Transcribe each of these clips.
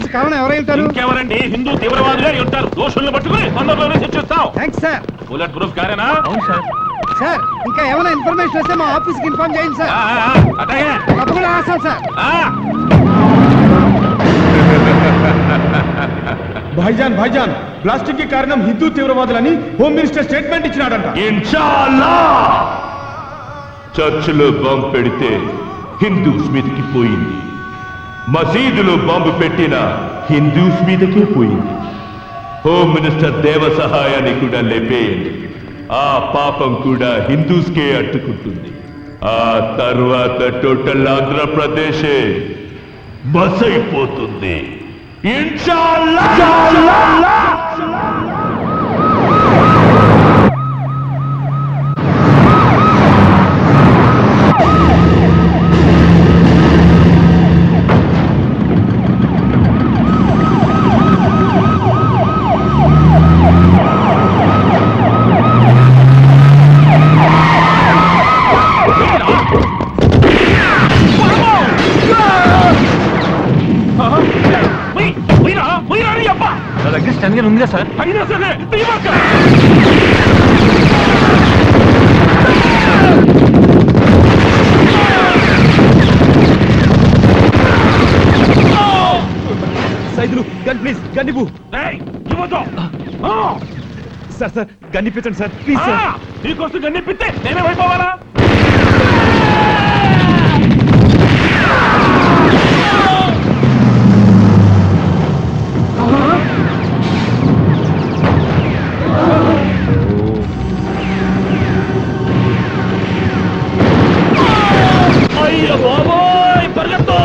మరణానికి కారణం ఎవరై ఉంటారు? ఇంకెవరండి, హిందూ తీవ్రవాదులే ఉంటారు. దోషుల్ని పట్టుకుని తొందరలోనే శిక్షిస్తాం. Thanks sir. బుల్లెట్ ప్రూఫ్ కారేనా? అవును సార్. సార్ ఇంకా ఏమైనా ఇన్ఫర్మేషన్ వస్తే మా ఆఫీస్కి ఇన్ఫార్మ్ చేయండి సార్. అట్లాగే. తప్పకుండా రాస్తాం సార్. भाईजान भाईजान ब्लास्टिंग के कारण हिंदू తీవ్రవాదులని హోమ్ మినిస్టర్ స్టేట్మెంట్ ఇచ్చినాడంట. ఇన్షాల్లా చర్చిలో బాంబు పెడితే హిందూస్ మీదకి పోయింది, మసీదులో బాంబు పెట్టిన హిందూస్ మీదకే పోయింది. హోమ్ మినిస్టర్ దేవ సహాయాన్ని కూడా లేపేయండి, ఆ పాపం కూడా హిందూస్కే అట్టుకుంటుంది. ఆ తర్వాత టోటల్ ఆంధ్రప్రదేశే బసైపోతుంది. ఇన్షాల్లా. నా దగ్గర స్టన్ గన్ ఉందిగా సార్. అయినా సరే సైదులు గన్ ప్లీజ్, గన్ ఇవ్వు. ఇవ్వదు. సార్ సార్ గన్ ఇప్పించండి సార్ ప్లీజ్ సార్. నీకోసం గన్నిప్పితే నేనేమైపోవాలా? అయ్య బాబోయ్, పరిగెత్తు.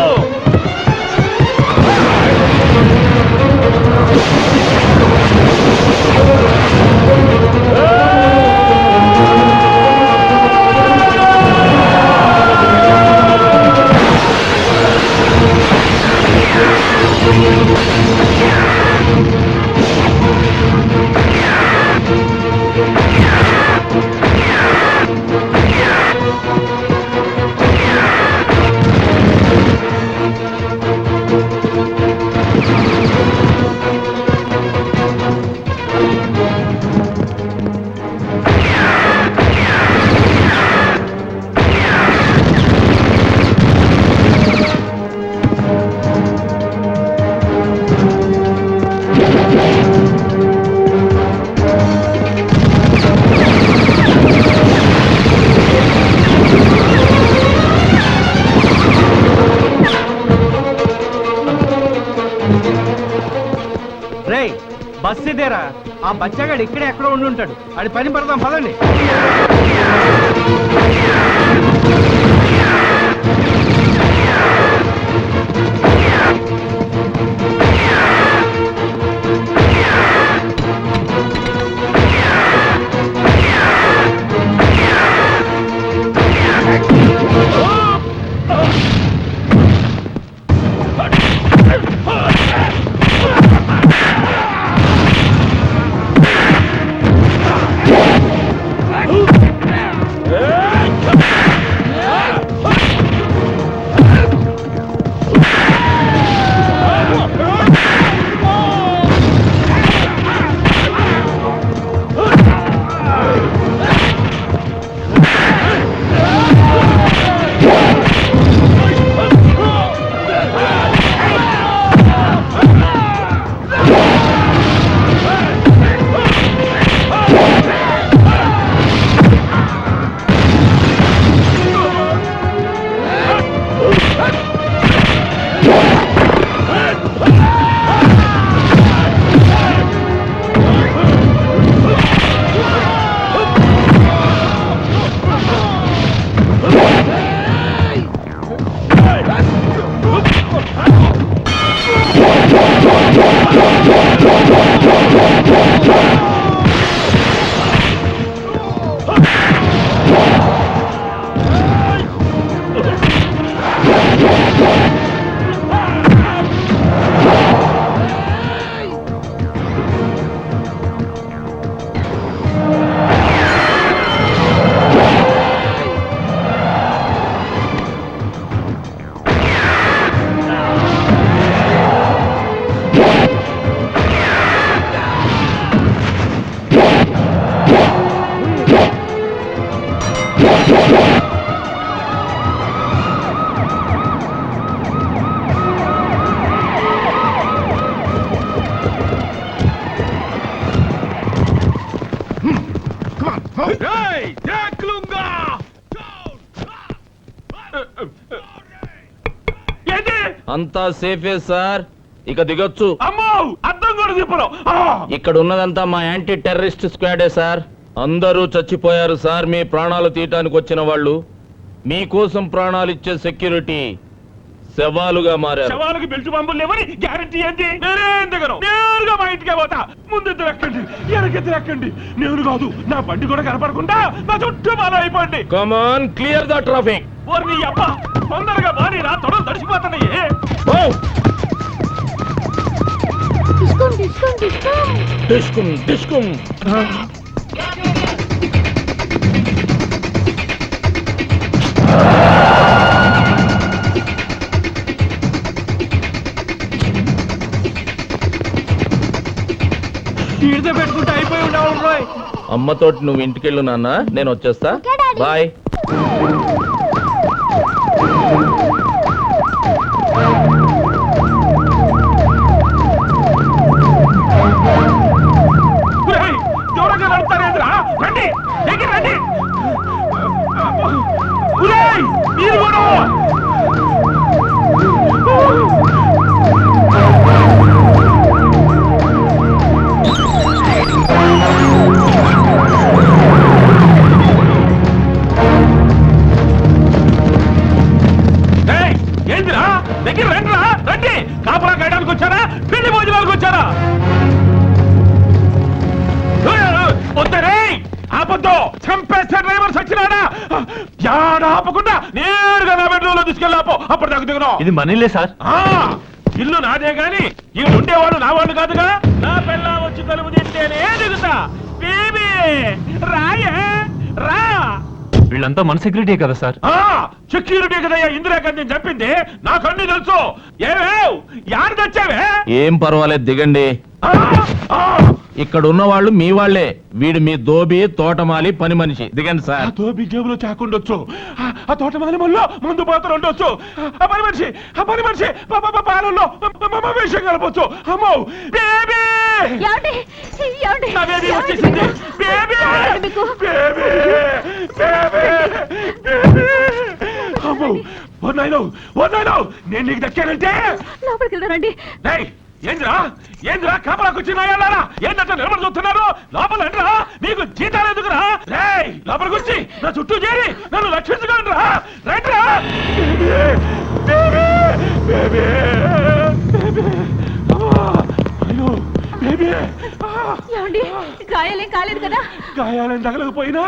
బస్ ఇదేరా, ఆ బచ్చగాడు ఇక్కడే ఎక్కడో ఉండి ఉంటాడు. అది పని పడదాం పదండి. అంతా సేఫే సార్, ఇక దిగొచ్చు. అమ్మో అర్థం కూడా చెప్పరు. ఇక్కడ ఉన్నదంతా మా యాంటీ టెర్రరిస్ట్ స్క్వాడే సార్. అందరూ చచ్చిపోయారు సార్. మీ ప్రాణాలు తీయటానికి వచ్చిన వాళ్ళు, మీకోసం ప్రాణాలు ఇచ్చే సెక్యూరిటీ శవాలుగా మారారు. శవాలకు బెల్ట్ బాంబులు లేవని గ్యారంటీ ఏంటి? నేనేం దిగను, నేరుగా మా ఇంటికే పోతా. ముందెద్దరు ఎక్కండి, వెనకెద్దరు ఎక్కండి. నేను కాదు, నా బండి కూడా కనపడకుండా నా చుట్టూ బాగా అయిపోండి. Come on, clear the traffic. నీ అబ్బా తొందరగా బాని రా, తొడలు తడిసిపోతున్నాయి. డిస్కుం డిస్కుం. ఈడితే పెట్టుకుంటే అయిపోయి ఉండవు రోయ్. అమ్మతోటి నువ్వు ఇంటికెళ్ళు నాన్న, నేను వచ్చేస్తా. బాయ్. దూరంగా నడుపుతారేంద్రా, రండి దగ్గర రండి. మీరు కూడా ఏంటిరా దగ్గర రండిరా, రండి. కాపలా కాయడానికి వచ్చారా, పెళ్లి భోజనాలకు వచ్చారా? వద్దరే ఆపద్దు, చంపేస్తే డ్రైవర్ సచ్చినాడా? యాడ ఆపకుండా నేరుగా నా బెడ్రూమ్ లో తీసుకెళ్ళి ఆపో. అప్పుడు నాకు దిగను. ఇది మనీలే సార్. ఇల్లు నాదే గాని ఈ ఉండేవాడు నా వాళ్ళు కాదుగా. నా పిల్ల వచ్చి తలుపు తింటేనే దిగుతా. బేబీ రాయే రా. వీళ్ళంతా మన సెక్యూరిటీ కదా సార్. సెక్యూరిటీ కదయ్యా ఇందిరాగాంధీని చెప్పింది, నాకు అన్ని తెలుసు. ఏమేవ్ యారు తెచ్చావే? ఏం పర్వాలేదు, దిగండి. ఇక్కడ ఉన్న వాళ్ళు మీ వాళ్లే. వీడు మీ దోబి, తోటమాలి, పని మనిషి. దిగండి సార్. దోబి జేబులో చాకుండొచ్చు, ఆ తోటమాలి మళ్ళీ మందు పాత్ర ఉండొచ్చు, ఆ పని మనిషి పాలల్లో విషయం కలపొచ్చు. అమ్మో బేబీ, నా బేబీ వచ్చేసింది. బేబీ అమ్మో వన్నాయిలో నేను నీకు దక్కానంటే లోపలికి వెళ్ళరండి. ఏంద్రా కాపలాకు వచ్చినాయాలారా? ఏంటంటే నిలబడి చూస్తున్నారు? లోపల రండిరా, మీకు జీతాలు ఎందుకురా? లోపలికి వచ్చి నా చుట్టూ చేరి నన్ను రక్షించుకోండి రా. రండిరా. గాయాలేం కాలేదు కదా? గాయాలేం తగలకపోయినా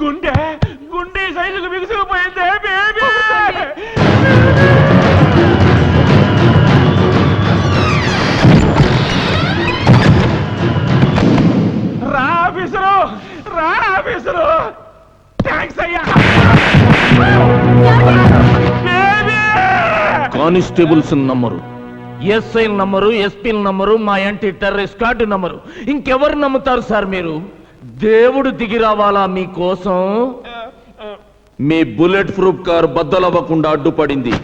గుండె సైజుకు బిగుసుకుపోయిందే బేబీ. రాఫీసరు థ్యాంక్స్ అయ్యా. Constables number, SI number, SP number, మా యాంటీ టెర్రరిస్ట్ కార్డు నంబరు. ఇంకెవరు నమ్ముతారు సార్ మీరు? దేవుడు దిగి రావాలా మీకోసం? మీ బుల్లెట్ ప్రూఫ్ కారు బద్దలవ్వకుండా అడ్డుపడింది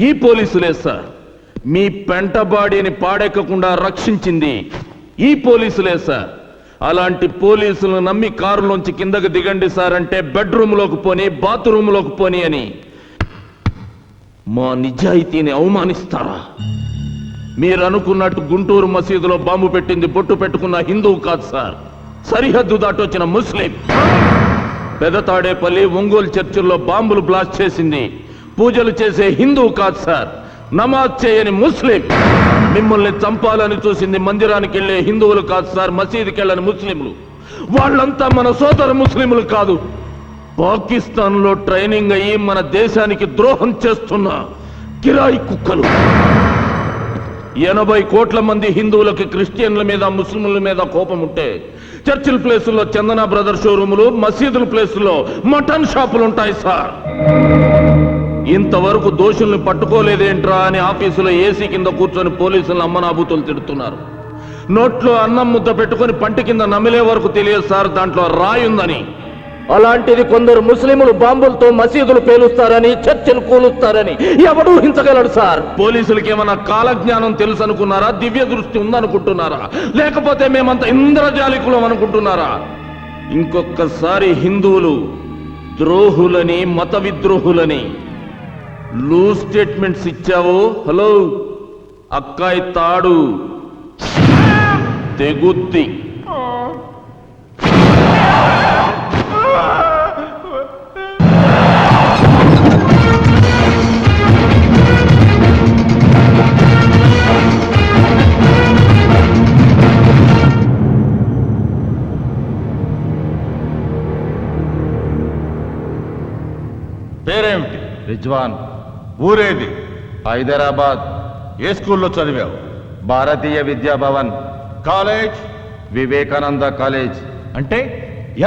ఈ పోలీసులే సార్. మీ పెంట బాడీని పాడెక్కకుండా రక్షించింది ఈ పోలీసులే సార్. అలాంటి పోలీసులను నమ్మి కారులోంచి కిందకు దిగండి సార్ అంటే బెడ్రూమ్ లోకి పోని, బాత్రూమ్ లోకి పోని అని మా నిజాయితీని అవమానిస్తారా? మీరు అనుకున్నట్టు గుంటూరు మసీదులో బాంబు పెట్టింది బొట్టు పెట్టుకున్న హిందువు కాదు సార్, సరిహద్దు దాటొచ్చిన ముస్లిం. పెదతాడేపల్లి, ఒంగోలు చర్చిల్లో బాంబులు బ్లాస్ట్ చేసింది పూజలు చేసే హిందువు కాదు సార్, నమాజ్ చేయని ముస్లిం. మిమ్మల్ని చంపాలని చూసింది మందిరానికి వెళ్లే హిందువులు కాదు సార్, మసీదుకి వెళ్ళని ముస్లింలు. వాళ్ళంతా మన సోదర ముస్లింలు కాదు, పాకిస్తాన్ లో ట్రైనింగ్ అయ్యి మన దేశానికి ద్రోహం చేస్తున్న కిరాయి కుక్కలు. 80 కోట్ల మంది హిందువులకి క్రిస్టియన్ల మీద, ముస్లింల మీద కోపం ఉంటే చర్చిల్ ప్లేసుల్లో చందన బ్రదర్ షోరూములు, మసీదుల ప్లేసుల్లో మటన్ షాపులు ఉంటాయి సార్. ఇంతవరకు దోషుల్ని పట్టుకోలేదేంట్రా అని ఆఫీసులో ఏసీ కింద కూర్చొని పోలీసులను అమ్మనాబూతులు తిడుతున్నారు. నోట్లో అన్నం ముద్ద పెట్టుకుని పంటి కింద నమిలే వరకు తెలియదు సార్ దాంట్లో రాయుందని. అలాంటిది కొందరు ముస్లింలు బాంబులతో మసీదులు పేలుస్తారని, చర్చలు కూలుస్తారని ఎవడూ హించగలడు సార్. పోలీసులకి ఏమన్నా కాలజ్ఞానం తెలుసు అనుకున్నారా? దివ్య దృష్టి ఉందనుకుంటున్నారా? లేకపోతే మేమంతా ఇంద్రజాలికులం అనుకుంటున్నారా? ఇంకొకసారి హిందువులు ద్రోహులని, మత విద్రోహులని లూజ్ స్టేట్మెంట్స్ ఇచ్చావు. హలో, అక్కాయి తాడు తెగుద్ది. పేరేమిటి? రిజ్వాన్. ఊరేది? హైదరాబాద్. ఏ స్కూల్లో చదివావు? భారతీయ విద్యాభవన్. కాలేజ్? వివేకానంద కాలేజ్. అంటే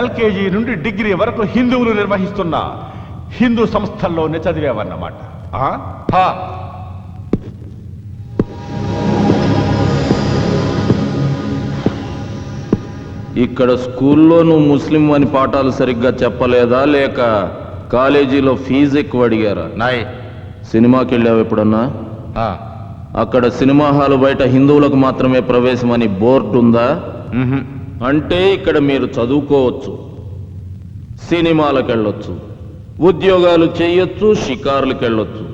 ఎల్కేజీ నుండి డిగ్రీ వరకు హిందువులు నిర్వహిస్తున్న హిందూ సంస్థల్లోనే చదివావన్నమాట. హా. ఇక్కడ స్కూల్లో నువ్వు ముస్లిం అని పాఠాలు సరిగ్గా చెప్పలేదా, లేక కాలేజీలో ఫీజు ఎక్కువ అడిగారా? నాయ్. సినిమాకి వెళ్ళావు ఎప్పుడన్నా? అక్కడ సినిమా హాలు బయట హిందువులకు మాత్రమే ప్రవేశం అని బోర్డు ఉందా? అంటే ఇక్కడ మీరు చదువుకోవచ్చు, సినిమాలకు వెళ్ళొచ్చు, ఉద్యోగాలు చేయొచ్చు, షికారులకు వెళ్ళొచ్చు,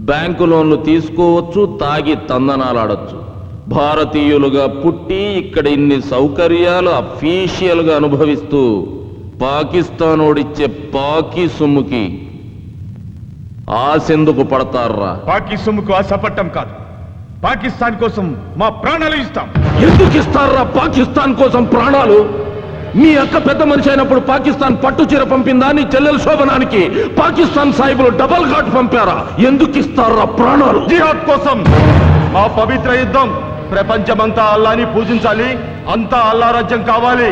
బ్యాంకు లోన్లు తీసుకోవచ్చు, తాగి తందనాలాడొచ్చు. భారతీయులుగా పుట్టి ఇక్కడ ఇన్ని సౌకర్యాలు అఫీషియల్గా అనుభవిస్తూ పాకిస్తాన్ ఓడిచ్చే పాకీ సొమ్ముకి ఆశెందుకు పడతారా? పాకీ సొమ్ముకు ఆశపట్టం కాదు, పాకిస్తాన్ కోసం మా ప్రాణాలు ఇస్తాం. ఎందుకు ఇస్తారా పాకిస్తాన్ కోసం ప్రాణాలు? మీ అక్క పెద్ద మనిషి అయినప్పుడు పాకిస్తాన్ పట్టు చీర పంపిందా? నీ చెల్లెల శోభనానికి పాకిస్తాన్ సాహిబులు డబల్ ఘాట్ పంపారా? ఎందుకు ఇస్తారా ప్రాణాలు? జిహాద్ కోసం. మా పవిత్ర యుద్ధం. ప్రపంచమంతా అల్లాని పూజించాలి, అంతా అల్లా రాజ్యం కావాలి.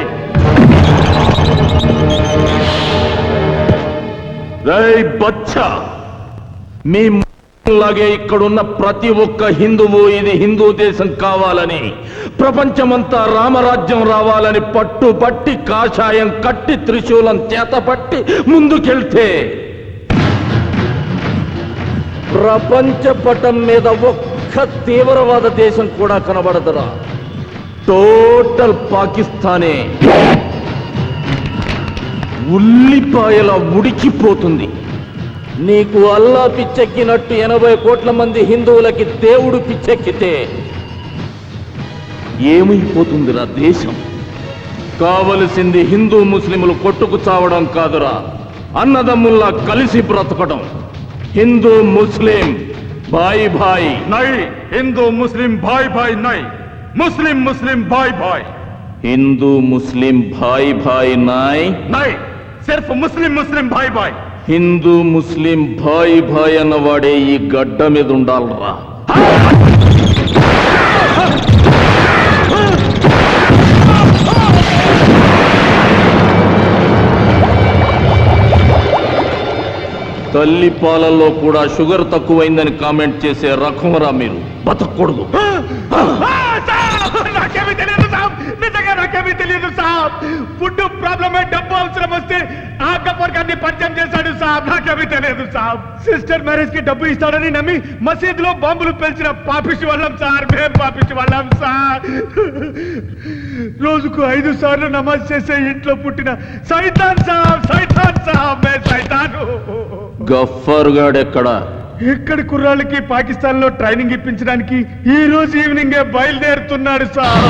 రేయ్ బచ్చా, మీ లాగే ఇక్కడున్న ప్రతి ఒక్క హిందువు ఇది హిందూ దేశం కావాలని, ప్రపంచమంతా రామరాజ్యం రావాలని పట్టుబట్టి కాషాయం కట్టి త్రిశూలం చేతపట్టి ముందుకెళ్తే ప్రపంచ పటం మీద ఒక్క తీవ్రవాద దేశం కూడా కనబడదురా. టోటల్ పాకిస్తానే ఉల్లిపాయల ఉడికిపోతుంది. నీకు అల్లా పిచ్చెక్కినట్టు 80 కోట్ల మంది హిందువులకి దేవుడు పిచ్చెక్కితే ఏమైపోతుందిరా దేశం? కావలసింది హిందూ ముస్లింలు కొట్టుకు చావడం కాదురా, అన్నదమ్ముల్లా కలిసి బ్రతకడం. హిందూ ముస్లిం భాయ్ భాయ్ నై. హిందూ ముస్లిం భాయ్ భాయ్ నై. ముస్లిం ముస్లిం భాయ్ భాయ్. హిందూ ముస్లిం భాయ్ భాయ్ నాయ్ నై. సిర్ఫ్ ముస్లిం ముస్లిం భాయ్ భాయ్. హిందూ ముస్లిం భాయ్ భాయ్ అన్నవాడే ఈ గడ్డ మీద ఉండాలరా. తల్లి పాలల్లో కూడా షుగర్ తక్కువైందని కామెంట్ చేసే రకంరా మీరు. బతకూడదు. నాకేమీ తెలియదు సాబ్, నిజంగా నాకేమీ తెలియదు సాబ్. ఫుడ్ ప్రాబ్లమే, డబ్బు అవసరం వస్తే ఆ గబ్బర్ గారిని పరిచయం చేశాడు సాబ్. నాకేమీ తెలియదు సాబ్. సిస్టర్ మ్యారేజ్ కి డబ్బు ఇస్తాడని నమ్మి మసీదులో బాంబులు పేల్చిన పాపిష్టి వాళ్ళం సార్. మేం పాపిష్టి వాళ్ళం సార్. రోజుకు 5 సార్లు నమాజ్ చేసే ఇంట్లో పుట్టిన సైతాన్ సాబ్. సైతాన్ సాబ్, మే సైతాను. గఫ్ఫర్ గాడెక్కడా? ఇక్కడి కుర్రాళ్ళకి పాకిస్తాన్ లో ట్రైనింగ్ ఇప్పించడానికి ఈ రోజు ఈవినింగ్ బయలుదేరుతున్నాడు సార్.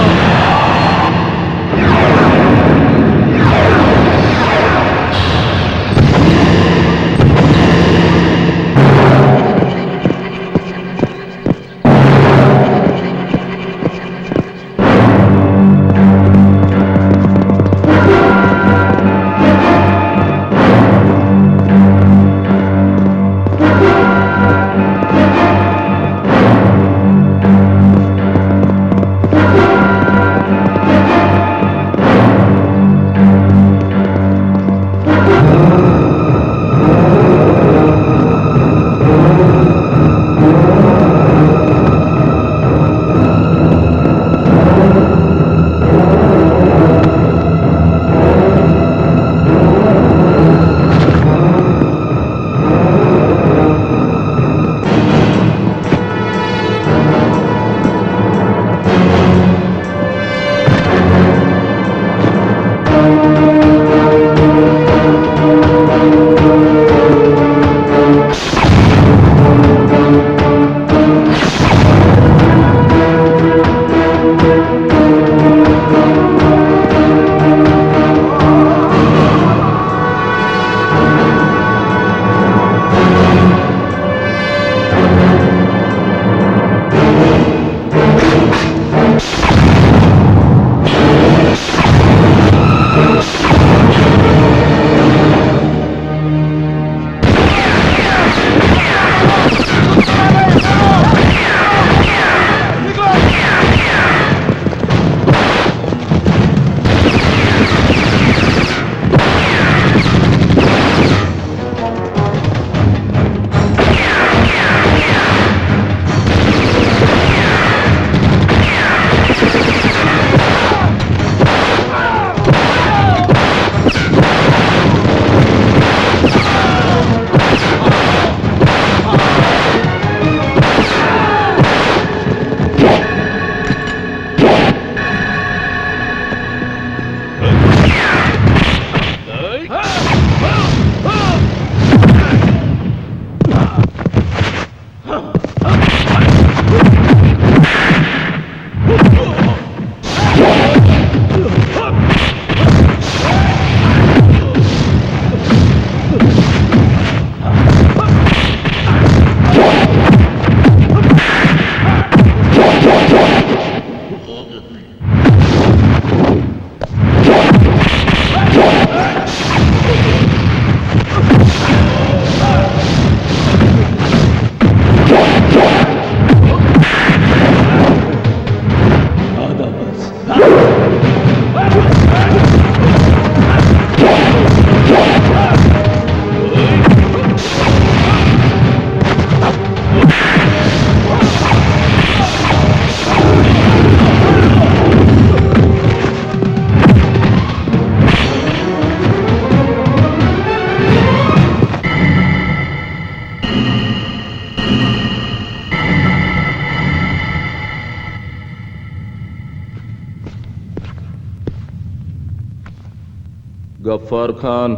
గఫార్ ఖాన్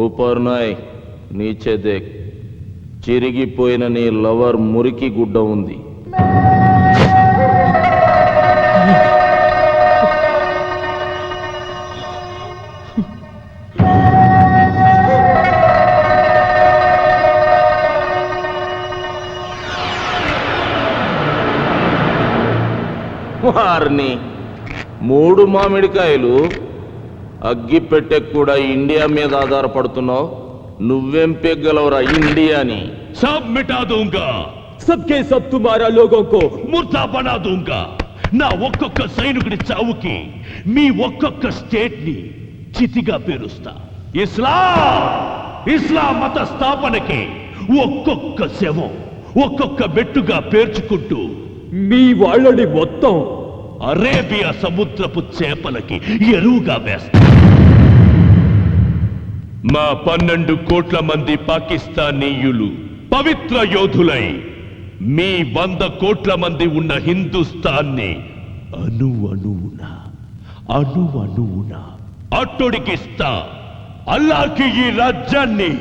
ఊపర్ నాయ్ నీచే దేక్. చిరిగిపోయిన నీ లవర్ మురికి గుడ్డ ఉంది. వారిని 3 మామిడికాయలు అగ్గి పెట్టే కూడా ఇండియా మీద ఆధారపడుతున్నావు. నువ్వేం పెగ్గలవరా ఇండియాని? सब मिटा दूंगा, सबके सब तुम्हारा लोगों को ముర్దా బనా దూంగా. నా ఒక్కొక్క సైనికుడి చావుకి మీ ఒక్కొక్క స్టేట్ ని చితిగా పేరుస్తా. ఇస్లాం మత స్థాపనకి ఒక్కొక్క శవం ఒక్కొక్క మెట్టుగా పేర్చుకుంటూ మీ వాళ్ళని మొత్తం అరేబియా సముద్రపు చేపలకి ఎరువుగా వేస్తా. మా 12 కోట్ల మంది పాకిస్తానీయులు పవిత్ర యోధులై మీ 100 కోట్ల మంది ఉన్న హిందుస్థాన్ని అణువణువున అట్టొడికిస్తా. అల్లాహ్కి ఈ రాజ్యాన్ని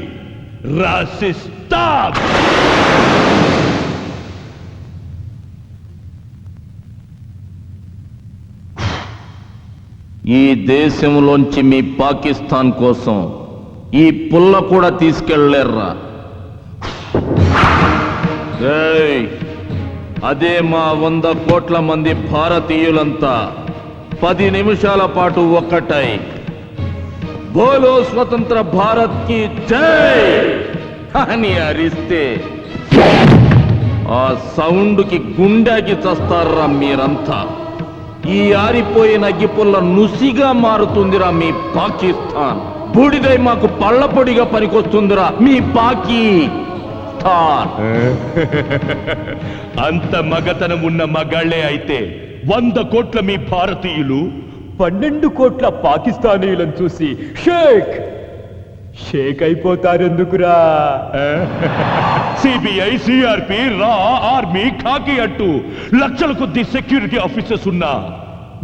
రాసిస్తా. ఈ దేశంలోంచి మీ పాకిస్తాన్ కోసం ఈ పుల్ల కూడా తీసుకెళ్లేర్రా. అదే మా 100 కోట్ల మంది భారతీయులంతా 10 నిమిషాల పాటు ఒక్కటై బోలో స్వతంత్ర భారత్ కి జై అని అరిస్తే ఆ సౌండ్ కి గుండెకి చస్తారా మీరంతా. ఈ ఆరిపోయిన అగ్గిపుల్ల నుసిగా మారుతుందిరా మీ పాకిస్తాన్. బూడిదై మాకు పళ్ళపొడిగా పనికొస్తుందిరా మీ పాకిస్తాన్. అంత మగతనం ఉన్న మగాళ్లే అయితే 100 కోట్ల మీ భారతీయులు 12 కోట్ల పాకిస్తానీయులను చూసి షేక్ అయిపోతారెందుకురా? సిబిఐ, సిఆర్పి, రా, ఆర్మీ, ఖాకీ అంటూ లక్షల కొద్ది సెక్యూరిటీ ఆఫీసర్స్ ఉన్నా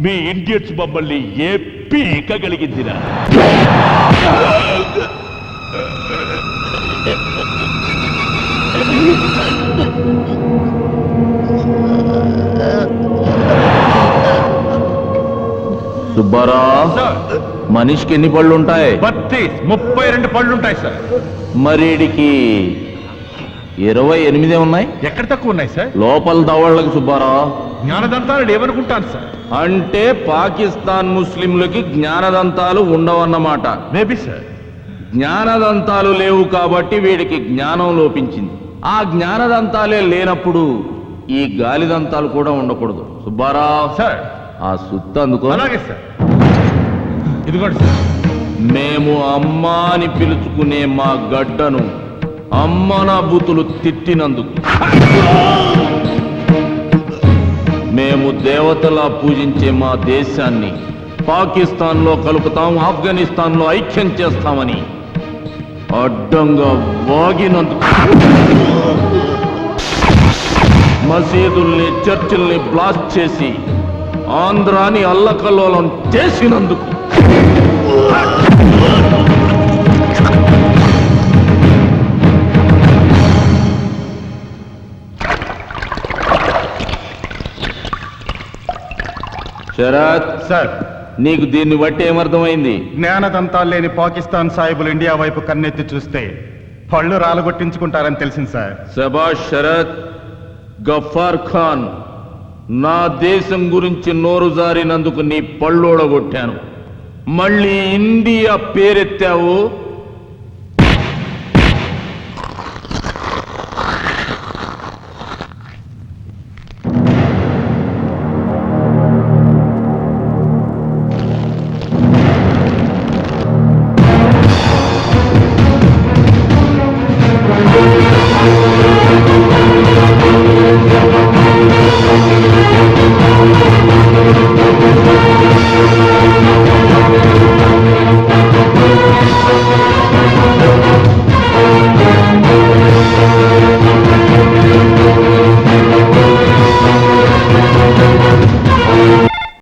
మీ ఇండియన్స్ మమ్మల్ని ఏ పీకగలిగిందిరా? సుబ్బారా, మనిషికి ఎన్ని పళ్ళు ఉంటాయి? 32 పళ్ళు ఉంటాయి సార్. మరీడికి 28 ఉన్నాయి. ఎక్కడ తక్కువ ఉన్నాయి సార్? లోపల దవళ్ళకి సుబ్బారా. జ్ఞానదంతాలు ఏమనుకుంటాను సార్? అంటే పాకిస్తాన్ ముస్లింలకి జ్ఞానదంతాలు ఉండవన్నమాట. Maybe sir. జ్ఞానదంతాలు లేవు కాబట్టి వీడికి జ్ఞానం లోపించింది. ఆ జ్ఞానదంతాలే లేనప్పుడు ఈ గాలిదంతాలు కూడా ఉండకూడదు. సుబ్బారావు సార్. ఆ సుత్త అందుకో. అలాగే సార్. ఇదిగోండి సార్. మేము అమ్మా అని పిలుచుకునే మా గడ్డను అమ్మన బూతులు తిట్టినందుకు, మేము దేవతలా పూజించే మా దేశాన్ని పాకిస్తాన్లో కలుపుతాం, ఆఫ్ఘనిస్తాన్లో ఐక్యం చేస్తామని అడ్డంగా వాగినందుకు, మసీదుల్ని చర్చిల్ని బ్లాస్ట్ చేసి ఆంధ్రాని అల్లకల్లోలం చేసినందుకు, శరత్ సార్. నీకు దీన్ని బట్టి ఏమర్థమైంది? జ్ఞానదంతాలు లేని పాకిస్తాన్ సాహిబులు ఇండియా వైపు కన్నెత్తి చూస్తే పళ్ళు రాలగొట్టించుకుంటారని తెలిసింది సార్. శబాష్ శరత్. గఫార్ ఖాన్, నా దేశం గురించి నోరు జారినందుకు నీ పళ్ళోడగొట్టాను. మళ్ళీ ఇండియా పేరెత్తావు,